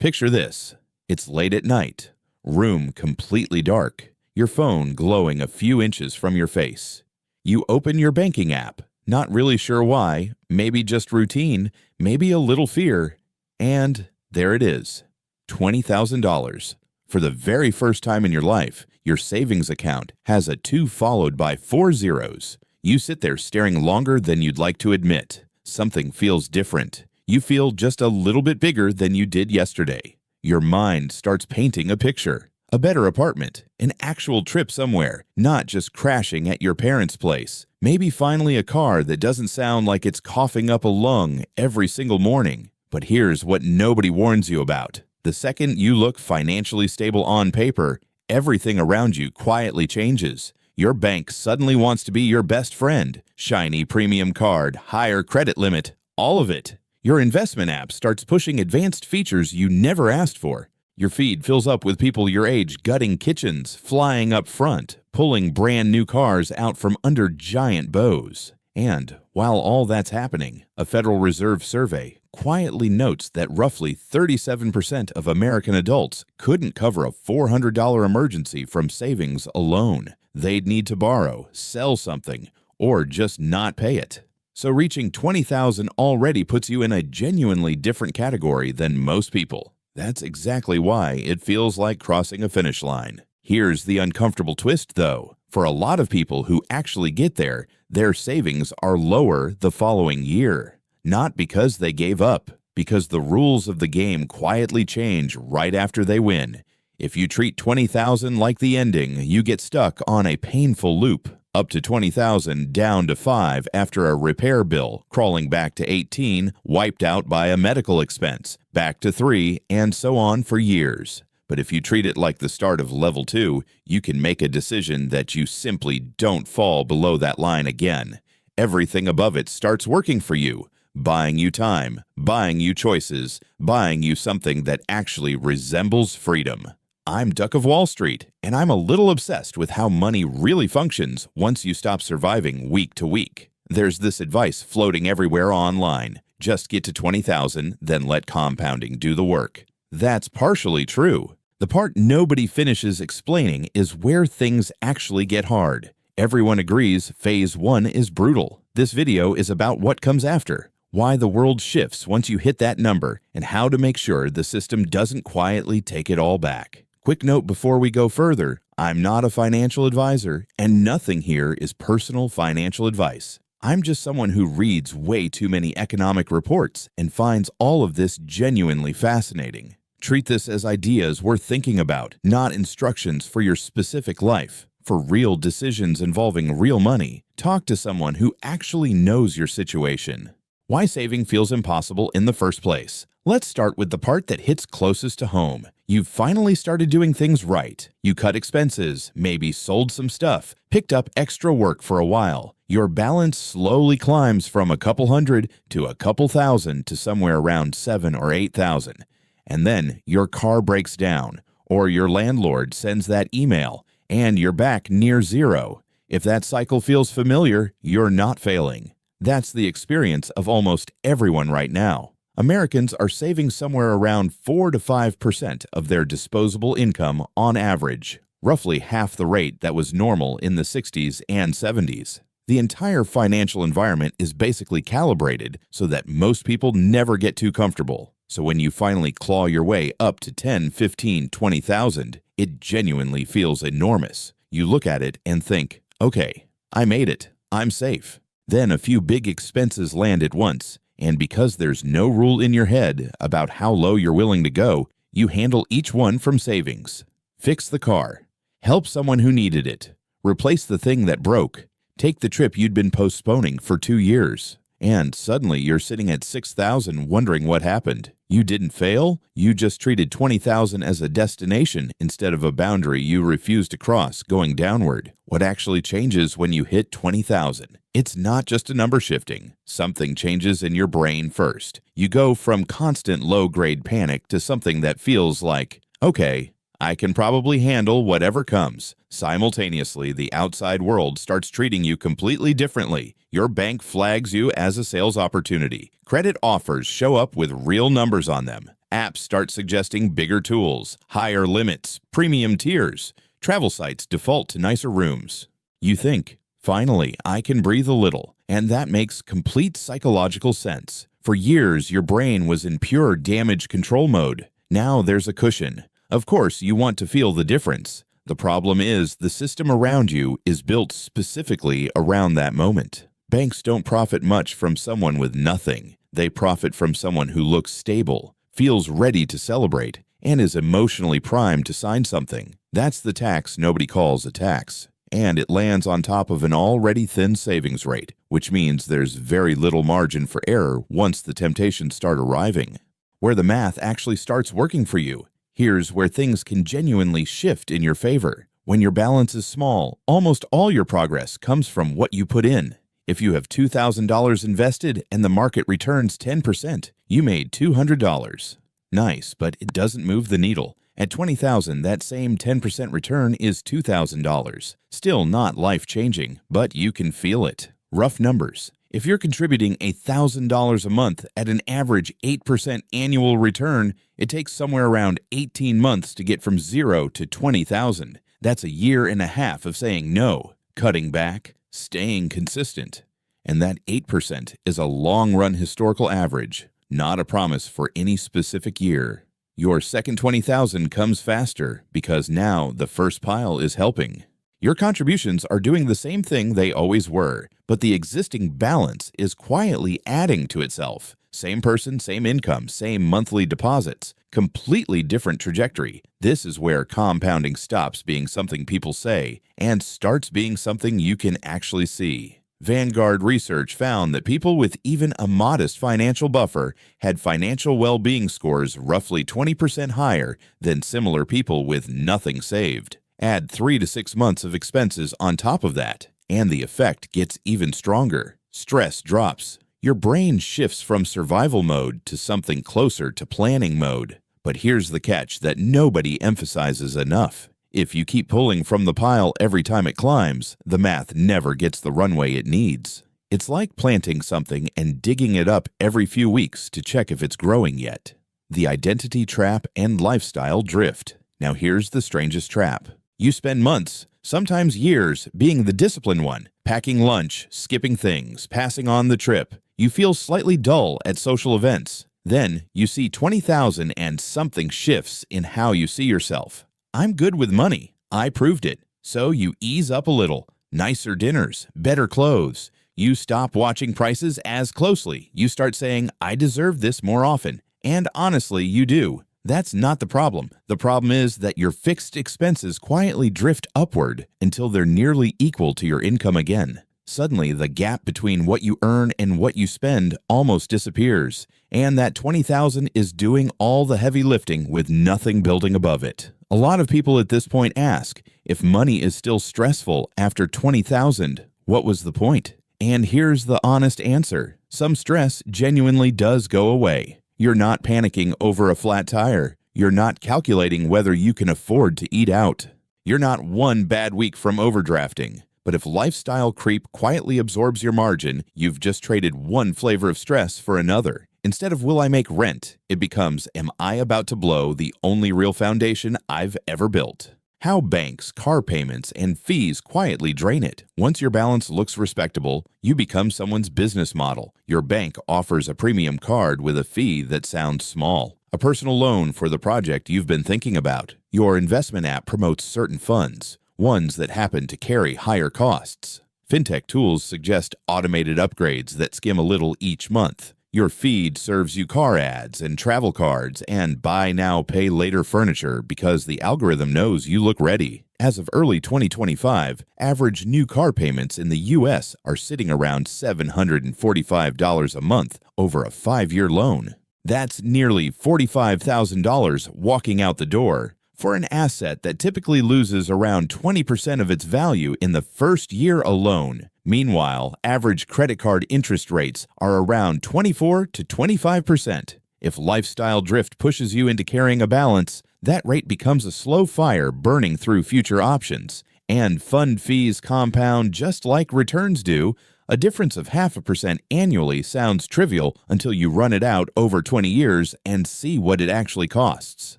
Picture this. It's late at night, room completely dark, your phone glowing a few inches from your face. You open your banking app, not really sure why, maybe just routine, maybe a little fear, and there it is, $20,000. For the very first time in your life, your savings account has a 2 followed by 4 zeros. You sit there staring longer than you'd like to admit. Something feels different. You feel just a little bit bigger than you did yesterday. Your mind starts painting a picture. A better apartment, an actual trip somewhere, not just crashing at your parents' place. Maybe finally a car that doesn't sound like it's coughing up a lung every single morning. But here's what nobody warns you about. The second you look financially stable on paper, everything around you quietly changes. Your bank suddenly wants to be your best friend. Shiny premium card, higher credit limit, all of it. Your investment app starts pushing advanced features you never asked for. Your feed fills up with people your age gutting kitchens, flying up front, pulling brand new cars out from under giant bows. And while all that's happening, a Federal Reserve survey quietly notes that roughly 37% of American adults couldn't cover a $400 emergency from savings alone. They'd need to borrow, sell something, or just not pay it. So reaching $20,000 already puts you in a genuinely different category than most people. That's exactly why it feels like crossing a finish line. Here's the uncomfortable twist, though. For a lot of people who actually get there, their savings are lower the following year. Not because they gave up, because the rules of the game quietly change right after they win. If you treat $20,000 like the ending, you get stuck on a painful loop. Up to $20,000, down to $5 after a repair bill, crawling back to $18, wiped out by a medical expense, back to $3, and so on for years. But if you treat it like the start of level 2, you can make a decision that you simply don't fall below that line again. Everything above it starts working for you, buying you time, buying you choices, buying you something that actually resembles freedom. I'm Duck of Wall Street, and I'm a little obsessed with how money really functions once you stop surviving week to week. There's this advice floating everywhere online. Just get to $20,000, then let compounding do the work. That's partially true. The part nobody finishes explaining is where things actually get hard. Everyone agrees phase 1 is brutal. This video is about what comes after, why the world shifts once you hit that number, and how to make sure the system doesn't quietly take it all back. Quick note before we go further, I'm not a financial advisor, and nothing here is personal financial advice. I'm just someone who reads way too many economic reports and finds all of this genuinely fascinating. Treat this as ideas worth thinking about, not instructions for your specific life. For real decisions involving real money, talk to someone who actually knows your situation. Why saving feels impossible in the first place. Let's start with the part that hits closest to home. You've finally started doing things right. You cut expenses, maybe sold some stuff, picked up extra work for a while. Your balance slowly climbs from a couple hundred to a couple thousand to somewhere around 7,000 or 8,000. And then your car breaks down, or your landlord sends that email, and you're back near zero. If that cycle feels familiar, you're not failing. That's the experience of almost everyone right now. Americans are saving somewhere around 4 to 5% of their disposable income on average, roughly half the rate that was normal in the 60s and 70s. The entire financial environment is basically calibrated so that most people never get too comfortable. So when you finally claw your way up to 10, 15, 20,000, it genuinely feels enormous. You look at it and think, okay, I made it. I'm safe. Then a few big expenses land at once. And because there's no rule in your head about how low you're willing to go, you handle each one from savings. Fix the car. Help someone who needed it. Replace the thing that broke. Take the trip you'd been postponing for 2 years. And suddenly you're sitting at 6,000 wondering what happened. You didn't fail, you just treated 20,000 as a destination instead of a boundary you refused to cross going downward. What actually changes when you hit 20,000? It's not just a number shifting. Something changes in your brain first. You go from constant low-grade panic to something that feels like, okay, I can probably handle whatever comes. Simultaneously, the outside world starts treating you completely differently. Your bank flags you as a sales opportunity. Credit offers show up with real numbers on them. Apps start suggesting bigger tools, higher limits, premium tiers. Travel sites default to nicer rooms. You think, finally, I can breathe a little, and that makes complete psychological sense. For years, your brain was in pure damage control mode. Now there's a cushion. Of course, you want to feel the difference. The problem is the system around you is built specifically around that moment. Banks don't profit much from someone with nothing. They profit from someone who looks stable, feels ready to celebrate, and is emotionally primed to sign something. That's the tax nobody calls a tax. And it lands on top of an already thin savings rate, which means there's very little margin for error once the temptations start arriving. Where the math actually starts working for you, here's where things can genuinely shift in your favor. When your balance is small, almost all your progress comes from what you put in. If you have $2,000 invested and the market returns 10%, you made $200. Nice, but it doesn't move the needle. At $20,000, that same 10% return is $2,000. Still not life-changing, but you can feel it. Rough numbers. If you're contributing $1,000 a month at an average 8% annual return, it takes somewhere around 18 months to get from zero to $20,000. That's a year and a half of saying no, cutting back, staying consistent. And that 8% is a long-run historical average, not a promise for any specific year. Your second $20,000 comes faster because now the first pile is helping. Your contributions are doing the same thing they always were, but the existing balance is quietly adding to itself. Same person, same income, same monthly deposits, completely different trajectory. This is where compounding stops being something people say and starts being something you can actually see. Vanguard research found that people with even a modest financial buffer had financial well-being scores roughly 20% higher than similar people with nothing saved. Add 3 to 6 months of expenses on top of that, and the effect gets even stronger. Stress drops. Your brain shifts from survival mode to something closer to planning mode. But here's the catch that nobody emphasizes enough. If you keep pulling from the pile every time it climbs, the math never gets the runway it needs. It's like planting something and digging it up every few weeks to check if it's growing yet. The identity trap and lifestyle drift. Now here's the strangest trap. You spend months, sometimes years, being the disciplined one, packing lunch, skipping things, passing on the trip. You feel slightly dull at social events. Then you see $20,000 and something shifts in how you see yourself. I'm good with money. I proved it. So you ease up a little. Nicer dinners, better clothes. You stop watching prices as closely. You start saying, I deserve this more often. And honestly, you do. That's not the problem. The problem is that your fixed expenses quietly drift upward until they're nearly equal to your income again. Suddenly, the gap between what you earn and what you spend almost disappears, and that $20,000 is doing all the heavy lifting with nothing building above it. A lot of people at this point ask, if money is still stressful after $20,000, what was the point? And here's the honest answer. Some stress genuinely does go away. You're not panicking over a flat tire. You're not calculating whether you can afford to eat out. You're not one bad week from overdrafting. But if lifestyle creep quietly absorbs your margin, you've just traded one flavor of stress for another. Instead of will I make rent, it becomes am I about to blow the only real foundation I've ever built? How banks, car payments, and fees quietly drain it. Once your balance looks respectable, you become someone's business model. Your bank offers a premium card with a fee that sounds small. A personal loan for the project you've been thinking about. Your investment app promotes certain funds, ones that happen to carry higher costs. Fintech tools suggest automated upgrades that skim a little each month. Your feed serves you car ads and travel cards and buy now, pay later furniture because the algorithm knows you look ready. As of early 2025, average new car payments in the U.S. are sitting around $745 a month over a 5-year loan. That's nearly $45,000 walking out the door for an asset that typically loses around 20% of its value in the first year alone. Meanwhile, average credit card interest rates are around 24 to 25%. If lifestyle drift pushes you into carrying a balance, that rate becomes a slow fire burning through future options. And fund fees compound just like returns do. A difference of 0.5% annually sounds trivial until you run it out over 20 years and see what it actually costs.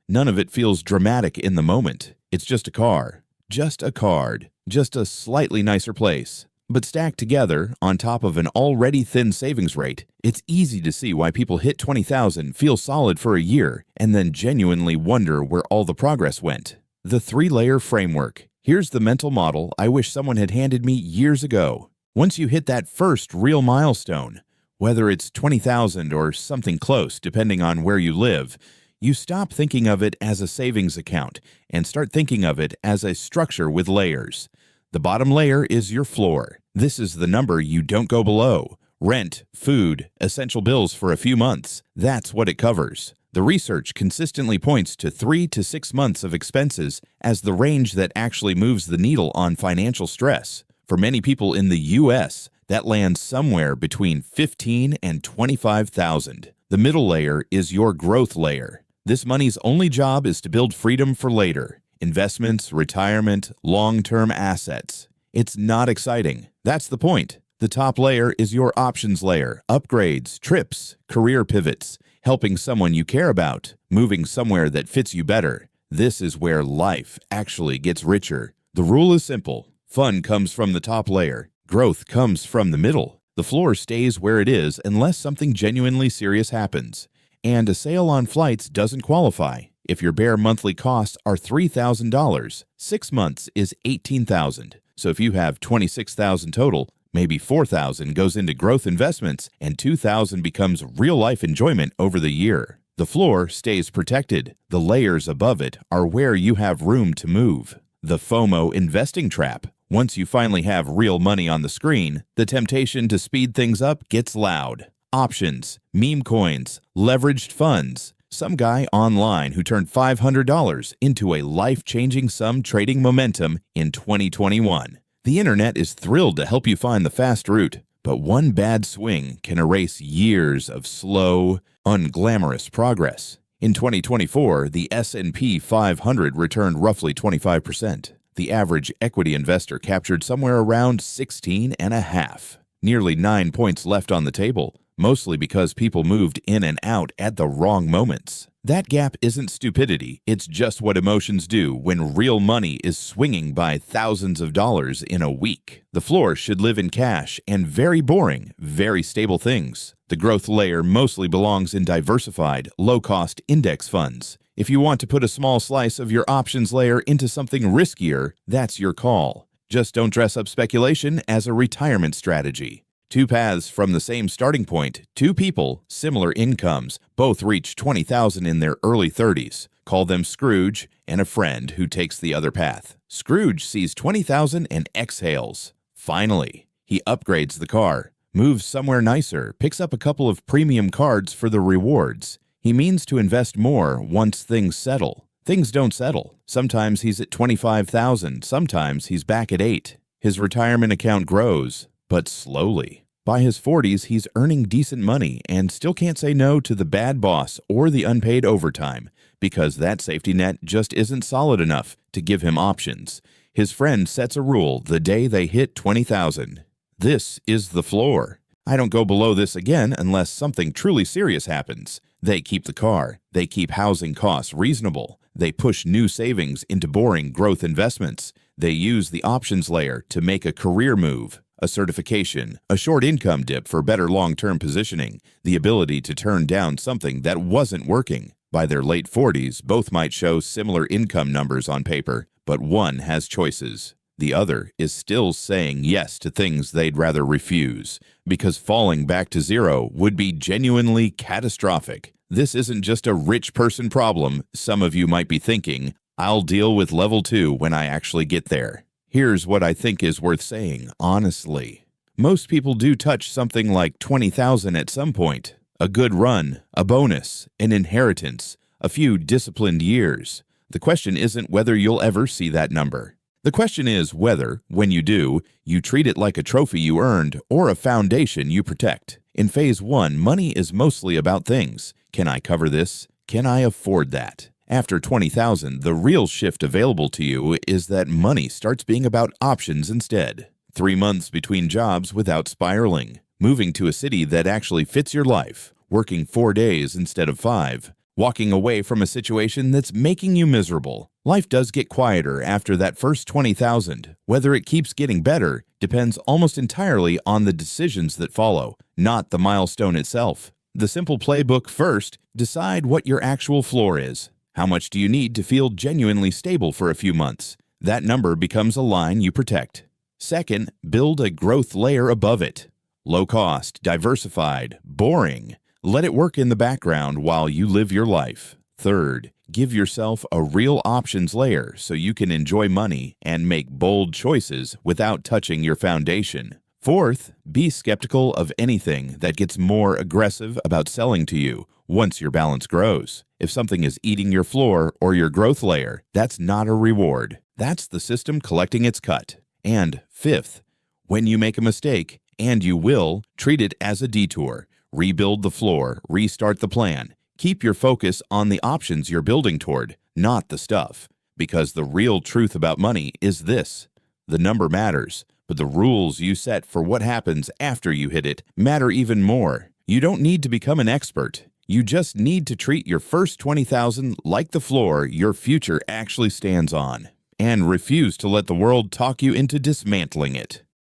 None of it feels dramatic in the moment. It's just a car, just a card, just a slightly nicer place. But stacked together, on top of an already thin savings rate, it's easy to see why people hit 20,000, feel solid for a year, and then genuinely wonder where all the progress went. The 3-layer framework. Here's the mental model I wish someone had handed me years ago. Once you hit that first real milestone, whether it's 20,000 or something close depending on where you live, you stop thinking of it as a savings account and start thinking of it as a structure with layers. The bottom layer is your floor. This is the number you don't go below. Rent, food, essential bills for a few months. That's what it covers. The research consistently points to 3 to 6 months of expenses as the range that actually moves the needle on financial stress. For many people in the U.S., that lands somewhere between 15 and 25,000. The middle layer is your growth layer. This money's only job is to build freedom for later. Investments, retirement, long-term assets. It's not exciting. That's the point. The top layer is your options layer, upgrades, trips, career pivots, helping someone you care about, moving somewhere that fits you better. This is where life actually gets richer. The rule is simple. Fun comes from the top layer. Growth comes from the middle. The floor stays where it is unless something genuinely serious happens. And a sale on flights doesn't qualify. If your bare monthly costs are $3,000, 6 months is $18,000. So if you have $26,000 total, maybe $4,000 goes into growth investments and $2,000 becomes real-life enjoyment over the year. The floor stays protected. The layers above it are where you have room to move. The FOMO investing trap. Once you finally have real money on the screen, the temptation to speed things up gets loud. Options, meme coins, leveraged funds. Some guy online who turned $500 into a life-changing sum trading momentum in 2021. The internet is thrilled to help you find the fast route, but one bad swing can erase years of slow, unglamorous progress. In 2024, the S&P 500 returned roughly 25%. The average equity investor captured somewhere around 16.5. Nearly 9 points left on the table, mostly because people moved in and out at the wrong moments. That gap isn't stupidity, it's just what emotions do when real money is swinging by thousands of dollars in a week. The floor should live in cash and very boring, very stable things. The growth layer mostly belongs in diversified, low-cost index funds. If you want to put a small slice of your options layer into something riskier, that's your call. Just don't dress up speculation as a retirement strategy. 2 paths from the same starting point, 2 people, similar incomes, both reach 20,000 in their early 30s. Call them Scrooge and a friend who takes the other path. Scrooge sees 20,000 and exhales. Finally, he upgrades the car, moves somewhere nicer, picks up a couple of premium cards for the rewards. He means to invest more once things settle. Things don't settle. Sometimes he's at 25,000, sometimes he's back at 8. His retirement account grows, but slowly. By his 40s, he's earning decent money and still can't say no to the bad boss or the unpaid overtime because that safety net just isn't solid enough to give him options. His friend sets a rule the day they hit 20,000. This is the floor. I don't go below this again unless something truly serious happens. They keep the car. They keep housing costs reasonable. They push new savings into boring growth investments. They use the options layer to make a career move, a certification, a short income dip for better long-term positioning, the ability to turn down something that wasn't working. By their late 40s, both might show similar income numbers on paper, but one has choices. The other is still saying yes to things they'd rather refuse, because falling back to zero would be genuinely catastrophic. This isn't just a rich person problem. Some of you might be thinking, I'll deal with level 2 when I actually get there. Here's what I think is worth saying, honestly. Most people do touch something like 20,000 at some point. A good run, a bonus, an inheritance, a few disciplined years. The question isn't whether you'll ever see that number. The question is whether, when you do, you treat it like a trophy you earned or a foundation you protect. In phase 1, money is mostly about things. Can I cover this? Can I afford that? After 20,000, the real shift available to you is that money starts being about options instead. 3 months between jobs without spiraling. Moving to a city that actually fits your life. Working 4 days instead of 5. Walking away from a situation that's making you miserable. Life does get quieter after that first 20,000. Whether it keeps getting better depends almost entirely on the decisions that follow, not the milestone itself. The simple playbook: first, decide what your actual floor is. How much do you need to feel genuinely stable for a few months? That number becomes a line you protect. Second, build a growth layer above it. Low cost, diversified, boring. Let it work in the background while you live your life. Third, give yourself a real options layer so you can enjoy money and make bold choices without touching your foundation. Fourth, be skeptical of anything that gets more aggressive about selling to you once your balance grows. If something is eating your floor or your growth layer, that's not a reward. That's the system collecting its cut. And fifth, when you make a mistake, and you will, treat it as a detour. Rebuild the floor, restart the plan. Keep your focus on the options you're building toward, not the stuff. Because the real truth about money is this: the number matters, but the rules you set for what happens after you hit it matter even more. You don't need to become an expert. You just need to treat your first 20,000 like the floor your future actually stands on, and refuse to let the world talk you into dismantling it.